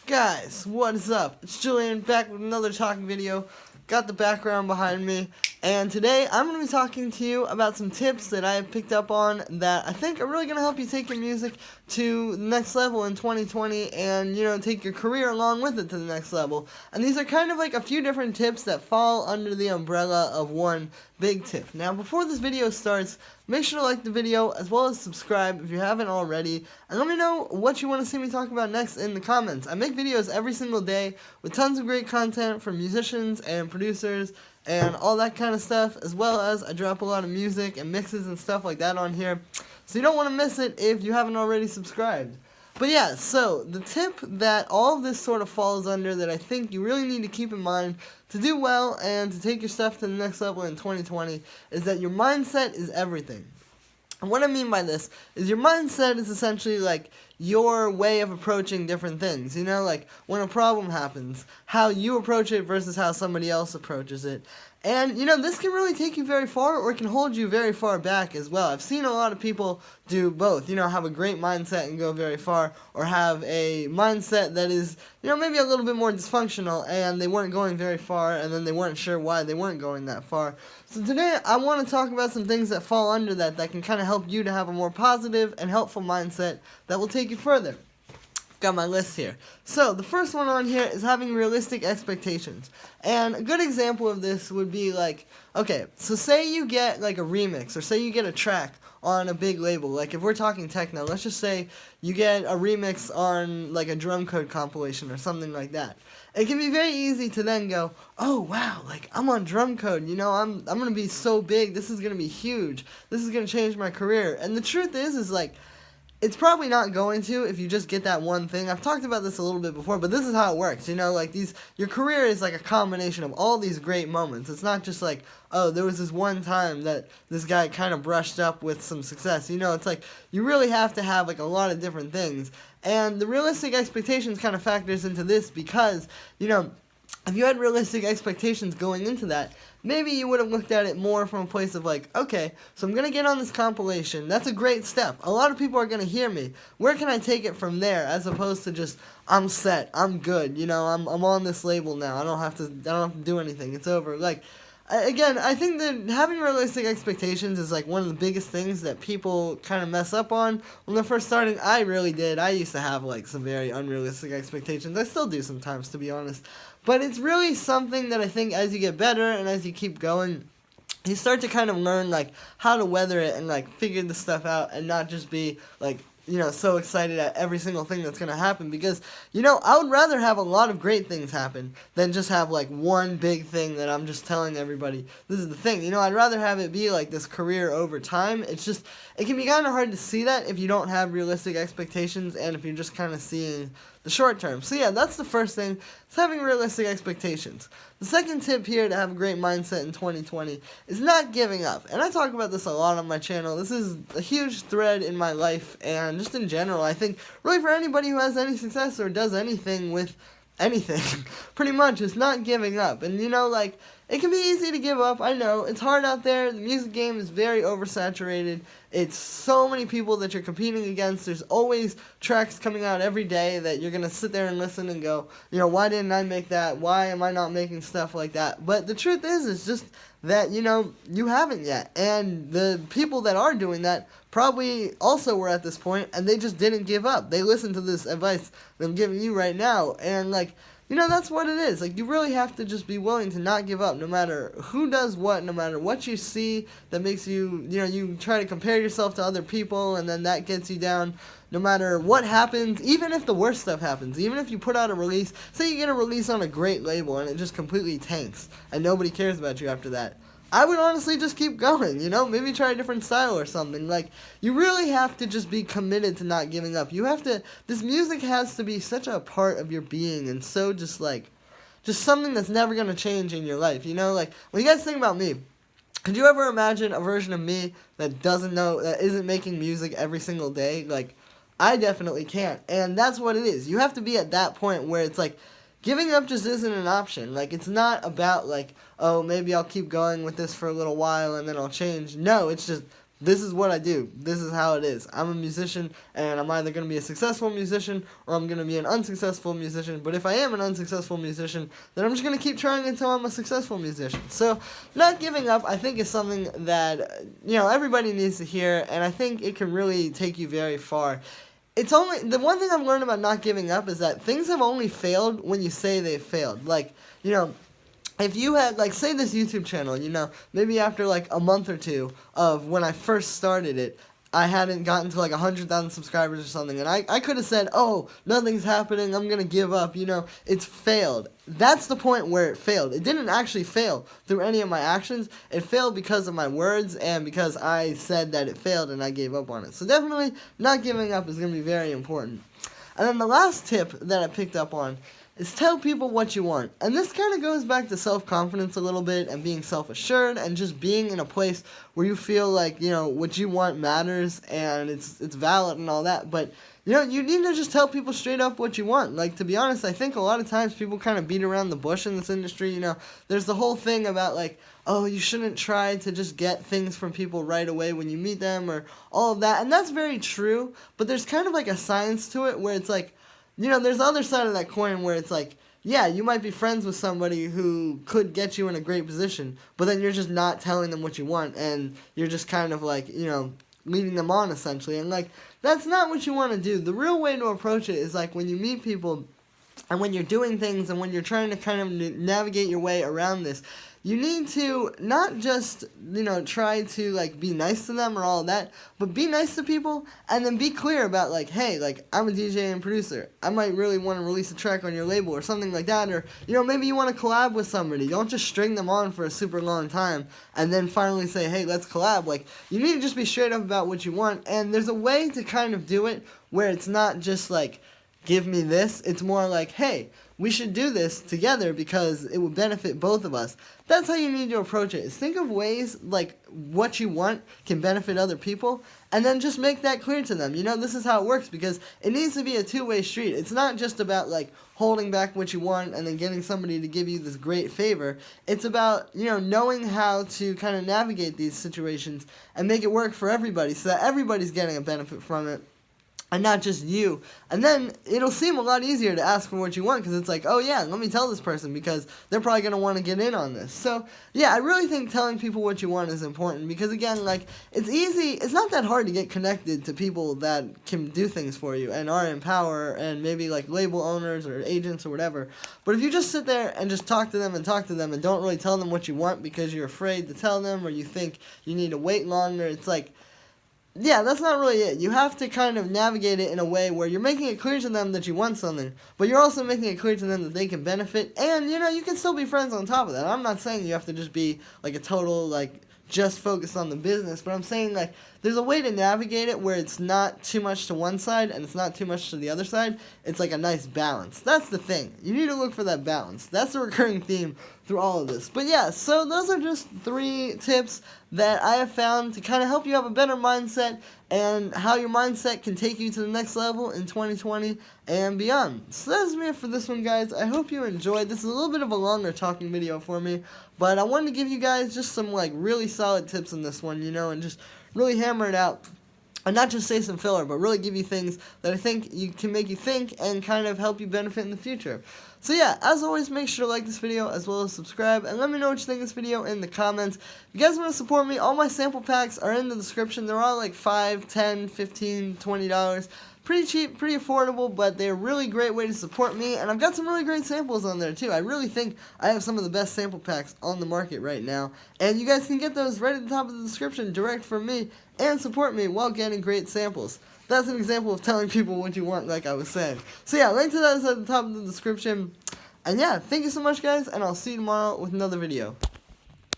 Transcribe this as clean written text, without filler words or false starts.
Guys, what is up? It's Julian back with another talking video. Got the background behind me, and today I'm going to be talking to you about some tips that I have picked up on that I think are really going to help you take your music to the next level in 2020 and, take your career along with it to the next level. And these are kind of like a few different tips that fall under the umbrella of one big tip. Now, before this video starts, make sure to like the video as well as subscribe if you haven't already, and let me know what you want to see me talk about next in the comments. I make videos every single day with tons of great content from musicians and producers and all that kind of stuff, as well as I drop a lot of music and mixes and stuff like that on here, so you don't want to miss it if you haven't already subscribed. But yeah, so the tip that all of this sort of falls under that I think you really need to keep in mind to do well and to take your stuff to the next level in 2020 is that your mindset is everything. And what I mean by this is your mindset is essentially like your way of approaching different things. Like when a problem happens, how you approach it versus how somebody else approaches it. And, this can really take you very far or it can hold you very far back as well. I've seen a lot of people do both, have a great mindset and go very far, or have a mindset that is, maybe a little bit more dysfunctional and they weren't going very far and then they weren't sure why they weren't going that far. So today I want to talk about some things that fall under that can kind of help you to have a more positive and helpful mindset that will take you further. Got my list here. So the first one on here is having realistic expectations. And a good example of this would be like, okay, so say you get like a remix, or say you get a track on a big label. Like if we're talking techno, let's just say you get a remix on like a drum code compilation or something like that. It can be very easy to then go, oh wow, like I'm on drum code, I'm gonna be so big, this is gonna be huge, this is gonna change my career. And the truth is like, it's probably not going to if you just get that one thing. I've talked about this a little bit before, but this is how it works. Your career is like a combination of all these great moments. It's not just like, oh, there was this one time that this guy kind of brushed up with some success. It's like you really have to have like a lot of different things. And the realistic expectations kind of factors into this because, if you had realistic expectations going into that, maybe you would have looked at it more from a place of like, okay, so I'm going to get on this compilation. That's a great step. A lot of people are going to hear me. Where can I take it from there, as opposed to just, I'm set, I'm good, I'm on this label now. I don't have to do anything. It's over. Like, again, I think that having realistic expectations is like one of the biggest things that people kind of mess up on. When they're first starting, I really did. I used to have like some very unrealistic expectations. I still do sometimes, to be honest. But it's really something that I think as you get better and as you keep going, you start to kind of learn like how to weather it and like figure the stuff out and not just be like, so excited at every single thing that's going to happen. Because, I would rather have a lot of great things happen than just have like one big thing that I'm just telling everybody, this is the thing. I'd rather have it be like this career over time. It's just, it can be kind of hard to see that if you don't have realistic expectations and if you're just kind of seeing the short term. So yeah, that's the first thing. It's having realistic expectations. The second tip here to have a great mindset in 2020 is not giving up. And I talk about this a lot on my channel. This is a huge thread in my life and just in general. I think really for anybody who has any success or does anything with anything, pretty much, it's not giving up. And it can be easy to give up. I know it's hard out there. The music game is very oversaturated. It's so many people that you're competing against. There's always tracks coming out every day that you're going to sit there and listen and go, why didn't I make that? Why am I not making stuff like that? But the truth is just that, you haven't yet. And the people that are doing that probably also were at this point and they just didn't give up. They listened to this advice that I'm giving you right now and that's what it is. Like, you really have to just be willing to not give up no matter who does what, no matter what you see that makes you, you try to compare yourself to other people and then that gets you down. No matter what happens, even if the worst stuff happens, even if you put out a release, say you get a release on a great label and it just completely tanks and nobody cares about you after that, I would honestly just keep going, maybe try a different style or something. Like, you really have to just be committed to not giving up. This music has to be such a part of your being and so just something that's never going to change in your life, Like, when you guys think about me, could you ever imagine a version of me that isn't making music every single day? Like, I definitely can't. And that's what it is. You have to be at that point where it's like, giving up just isn't an option. Like, it's not about like, oh, maybe I'll keep going with this for a little while and then I'll change. No, it's just this is what I do. This is how it is. I'm a musician, and I'm either going to be a successful musician or I'm going to be an unsuccessful musician. But if I am an unsuccessful musician, then I'm just going to keep trying until I'm a successful musician. So not giving up, I think, is something that, everybody needs to hear, and I think it can really take you very far. It's only, the one thing I've learned about not giving up is that things have only failed when you say they've failed. Like, if you had, like, say this YouTube channel, maybe after, like, a month or two of when I first started it, I hadn't gotten to, like, 100,000 subscribers or something, and I could have said, oh, nothing's happening, I'm gonna give up, it's failed. That's the point where it failed. It didn't actually fail through any of my actions. It failed because of my words and because I said that it failed and I gave up on it. So definitely, not giving up is gonna be very important. And then the last tip that I picked up on is tell people what you want. And this kind of goes back to self-confidence a little bit and being self-assured and just being in a place where you feel like, what you want matters and it's valid and all that. But, you need to just tell people straight up what you want. Like, to be honest, I think a lot of times people kind of beat around the bush in this industry. There's the whole thing about, like, oh, you shouldn't try to just get things from people right away when you meet them or all of that. And that's very true, but there's kind of like a science to it where it's like, there's the other side of that coin where it's like, yeah, you might be friends with somebody who could get you in a great position, but then you're just not telling them what you want, and you're just kind of like, leading them on, essentially. And, like, that's not what you want to do. The real way to approach it is, like, when you meet people and when you're doing things and when you're trying to kind of navigate your way around this, you need to not just, try to, like, be nice to them or all of that, but be nice to people and then be clear about, like, hey, like, I'm a DJ and producer. I might really want to release a track on your label or something like that. Or, maybe you want to collab with somebody. Don't just string them on for a super long time and then finally say, hey, let's collab. Like, you need to just be straight up about what you want. And there's a way to kind of do it where it's not just, like, give me this. It's more like, hey, we should do this together because it would benefit both of us. That's how you need to approach it, is think of ways, like, what you want can benefit other people, and then just make that clear to them. This is how it works, because it needs to be a two-way street. It's not just about, like, holding back what you want and then getting somebody to give you this great favor. It's about, knowing how to kind of navigate these situations and make it work for everybody so that everybody's getting a benefit from it. And not just you. And then it'll seem a lot easier to ask for what you want because it's like, oh yeah, let me tell this person because they're probably going to want to get in on this. So yeah, I really think telling people what you want is important because, again, like, it's easy. It's not that hard to get connected to people that can do things for you and are in power and maybe, like, label owners or agents or whatever. But if you just sit there and just talk to them and don't really tell them what you want because you're afraid to tell them or you think you need to wait longer, it's like, yeah, that's not really it. You have to kind of navigate it in a way where you're making it clear to them that you want something, but you're also making it clear to them that they can benefit, and, you can still be friends on top of that. I'm not saying you have to just be, like, a total, like, just focused on the business, but I'm saying, like, there's a way to navigate it where it's not too much to one side and it's not too much to the other side. It's like a nice balance. That's the thing. You need to look for that balance. That's the recurring theme through all of this. But yeah, so those are just 3 tips that I have found to kind of help you have a better mindset and how your mindset can take you to the next level in 2020 and beyond. So that's it for this one, guys. I hope you enjoyed. This is a little bit of a longer talking video for me, but I wanted to give you guys just some, like, really solid tips in this one, and just really hammer it out. And not just say some filler, but really give you things that I think can make you think and kind of help you benefit in the future. So yeah, as always, make sure to like this video as well as subscribe, and let me know what you think of this video in the comments. If you guys want to support me, all my sample packs are in the description. They're all like $5, $10, $15, $20. Pretty cheap, pretty affordable, but they're a really great way to support me, and I've got some really great samples on there too. I really think I have some of the best sample packs on the market right now, and you guys can get those right at the top of the description direct from me and support me while getting great samples. That's an example of telling people what you want, like I was saying. So yeah, link to that is at the top of the description. And yeah, thank you so much, guys, and I'll see you tomorrow with another video.